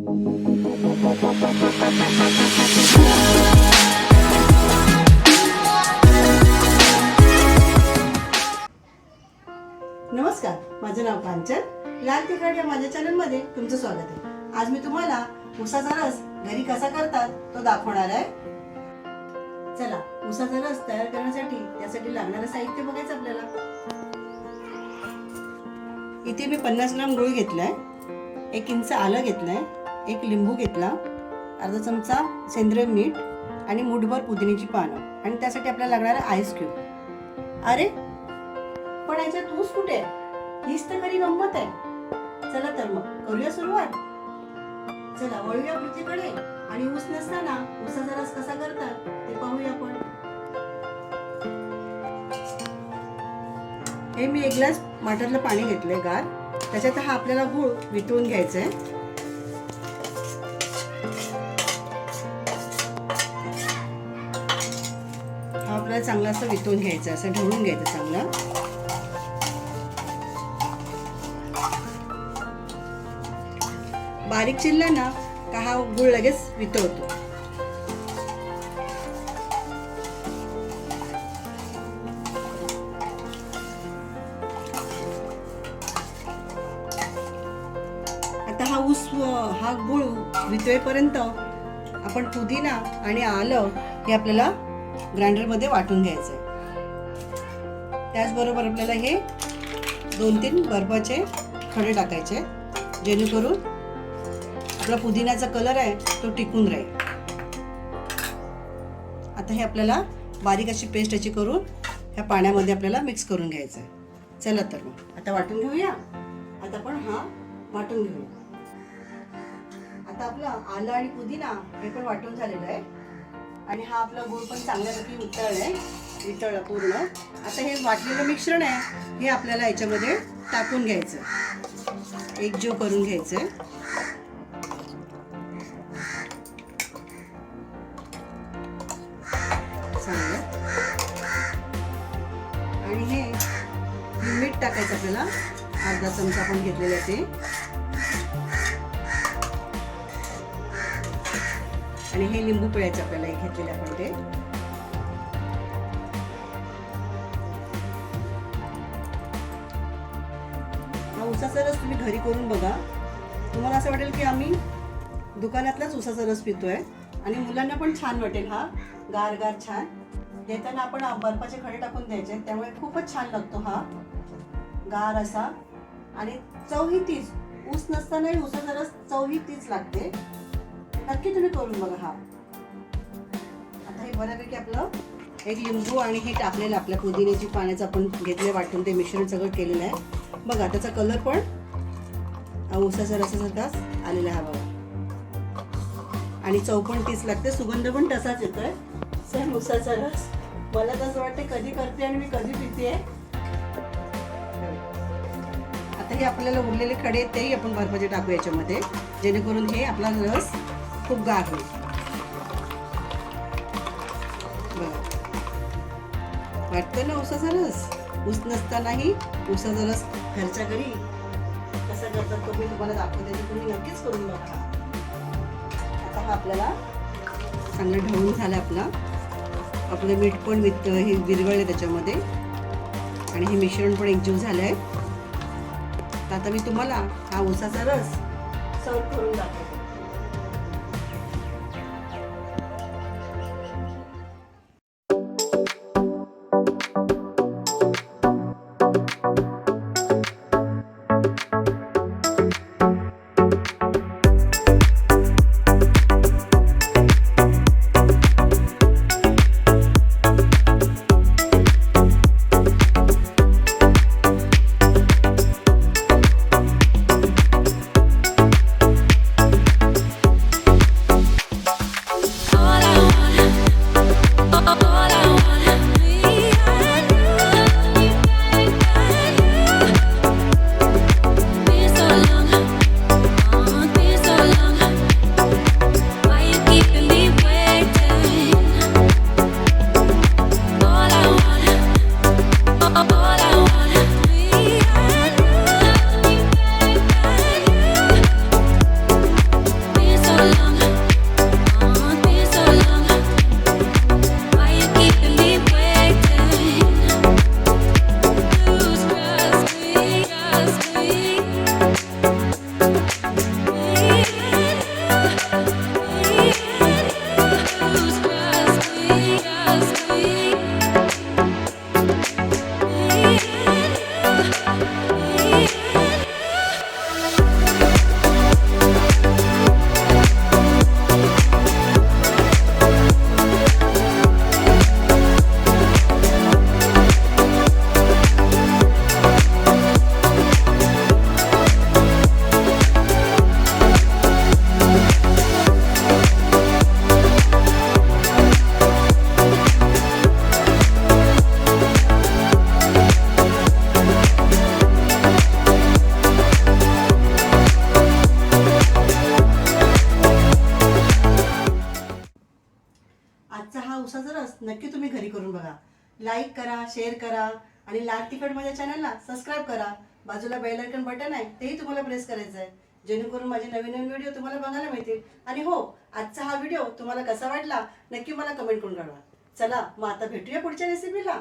नमस्कार, माझं नाव कांचन. लाल तिखट या माझ्या चॅनलमध्ये तुमचं स्वागत आहे. आज मी तुम्हाला उसाचा रस घरी कसा करतात तो दाखवणार आहे. चला, उसाचा रस तयार करण्यासाठी त्यासाठी लागणारं साहित्य बघायचं आपल्याला. इथे मी 50 ग्राम गूळ घेतलाय, 1 इंच आलं घेतलंय, 1 लिंबू घेतला, अर्धा चमचा सेंद्रिय मीठ आणि मुठभर पुदिन्याची पानं आणि त्यासाठी आपल्याला लागणार आहे आईस क्यूब. अरे पण याच्यात ऊस कुठे आहे? हीच तर खरी गंमत आहे. चला तर मग करूया सुरुवात. चला वळूया पृथ्वीकडे आणि ऊस नसताना ऊसाचा रस कसा करतात ते पाहूया आपण. हे मी 1 ग्लास माठातलं पाणी घेतलंय गार. त्याच्यात हा आपल्याला गूळ वितळून घ्यायचा आहे. हा आपल्याला चांगला असं वितळून घ्यायचा, असं ढवळून घ्यायचं चांगलं. बारीक चिरला ना का हा गूळ लगेच वितळतो. आता हा गूळ वितळेपर्यंत आपण पुदिना आणि आलं हे आपल्याला ग्राइंडर मध्ये वाटून घ्यायचं आहे. त्याचबरोबर आपल्याला हे 2-3 बर्फाचे खडे टाकायचे जेणेकरून आपला पुदिन्याचा कलर आहे तो टिकून राहील. आता हे आपल्याला बारीक अशी पेस्ट अशी करून ह्या पाण्यामध्ये आपल्याला मिक्स करून घ्यायचं आहे. चला तर मग आता वाटून घेऊया. आता आपण हा वाटून घेऊया. आता आपलं आलं आणि पुदिना हे पण वाटून झालेलं आहे आणि हा आपला गूळ पण चांगल्यापैकी वितळला पूर्ण. आता हे वाटलेलं मिश्रण आहे हे आपल्याला याच्यामध्ये टाकून घ्यायचं, एकजीव करून घ्यायचं. आणि हे मीठ टाकायचं आपल्याला, अर्धा चमचा आपण घेतलेलं आहे ते. आणि हे लिंबू पिळायचं आपल्याला घेतलेलं आपण ते. हा उसाचा रस तुम्ही घरी करून बघा. तुम्हाला असं वाटेल की आम्ही दुकानातलाच उसाचा रस पितोय आणि मुलांना पण छान वाटेल. हा गार गार छान देताना आपण बर्फाचे खडे टाकून द्यायचे, त्यामुळे खूपच छान लागतो हा गार असा. आणि चव ही तीच, ऊस नसतानाही उसाचा रस चव ही तीच लागते. नक्की तुम्ही करून बघा हा. आता हे बऱ्यापैकी आपलं 1 लिंबू आणि हे टाकलेलं आपल्या पुदिन्याची पाण्याचं आपण घेतले वाटून ते मिश्रण सगळं केलेलं आहे बघा. त्याचा कलर पण उसाच्या रसासारखाच आलेला आहे बघा. आणि चव पण तीच लागते, सुगंध पण तसाच येतोय सेम उसाचा रस. मला तर असं वाटतं कधी करते आणि मी कधी पिते. आता हे आपल्याला उरलेले खडे तेही आपण बर्फाचे टाकू याच्यामध्ये, जेणेकरून हे आपला रस खूप गार होईल. वाटतं ना उसाचा रस. ऊस नसतानाही उसाचा रस घरच्या घरी कसा करतात तो मी तुम्हाला दाखवते, तुम्ही नक्कीच करून बघा. आता हा आपल्याला चांगलं ढवळून झालं आपलं मीठ पण हे विरघळले त्याच्यामध्ये आणि हे मिश्रण पण एकजीव झालं आहे. तर आता मी तुम्हाला हा उसाचा रस सर्व करून दाखवते. नक्की तुम्ही घरी करून बघा. लाईक करा, शेअर करा आणि लाल तिखट माझ्या चॅनलला सबस्क्राईब करा. बाजूला बेल आयकॉन बटन आहे, तेही तुम्हाला प्रेस करायचं आहे, जेणेकरून माझे नवीन नवीन व्हिडिओ तुम्हाला बघायला मिळतील. आणि हो, आजचा हा व्हिडिओ तुम्हाला कसा वाटला नक्की मला कमेंट करून कळवा. चला मग आता भेटूया पुढच्या रेसिपीला.